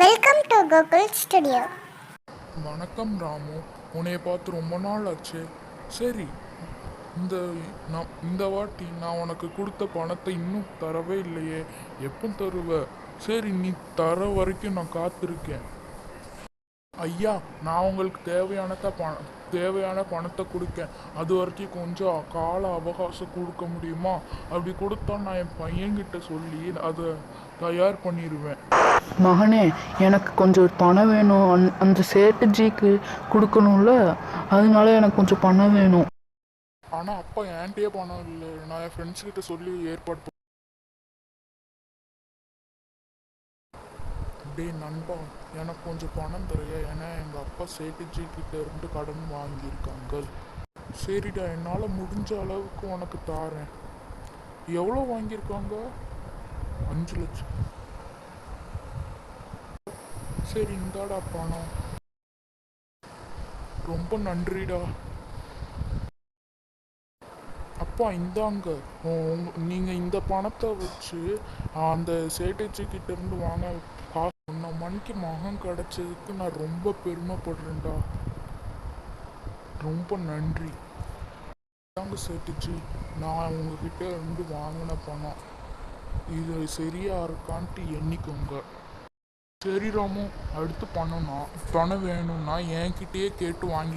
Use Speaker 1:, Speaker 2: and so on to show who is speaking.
Speaker 1: Welcome to Google studio.
Speaker 2: வணக்கம் ராமு, உன்னைய பார்த்து ரொம்ப நாள் ஆச்சு. சரி, இந்த இந்த வாட்டி நான் உனக்கு கொடுத்த பணத்தை இன்னும் தரவே இல்லையே. எப்போ தருவ? சரி, நீ தர வரைக்கும் நான் காத்திருக்கேன். ஐயா, நான் உங்களுக்கு தேவையான பணத்தை கொடுக்கேன். அது வரைக்கும் கொஞ்சம் கால அவகாசம் கொடுக்க முடியுமா? அப்படி கொடுத்தா நான் என் பையன்கிட்ட சொல்லி அதை தயார் பண்ணிடுவேன்.
Speaker 3: மகனே, எனக்கு கொஞ்சம் பணம் வேணும். அந்த சேட்டுஜிக்கு கொடுக்கணும்ல, அதனால எனக்கு கொஞ்சம் பணம் வேணும்.
Speaker 2: ஆனால் அப்பா என்கிட்டயே பணம் இல்லை. நான் என் ஃப்ரெண்ட்ஸ்கிட்ட சொல்லி ஏற்பாடு டே நண்பா, எனக்கு கொஞ்சம் பணம் தரையா? ஏன்னா எங்கள் அப்பா சேட்டுஜி கிட்ட இருந்து கடன் வாங்கியிருக்காங்க. சரிடா, என்னால் முடிஞ்ச அளவுக்கு உனக்கு தாரேன். எவ்வளோ வாங்கியிருக்காங்க? 5 லட்சம். சரி, இந்தாடா பணம். ரொம்ப நன்றிடா. அப்பா இந்தாங்க. நீங்கள் இந்த பணத்தை வச்சு அந்த சேட்டுஜி கிட்ட இருந்து வாங்க காசு. உன்னை மணிக்கு மகன் கிடைச்சதுக்கு நான் ரொம்ப பெருமைப்படுறேன்டா. ரொம்ப நன்றி. தாங்க சேட்டுஜி, நான் உங்ககிட்ட இருந்து வாங்கின பணம். இது சரியா இருக்கான்ட்டு எண்ணிக்கோங்க. சரி ராமு, அடுத்து பணம் வேணும்னா என்கிட்டயே கேட்டு வாங்கி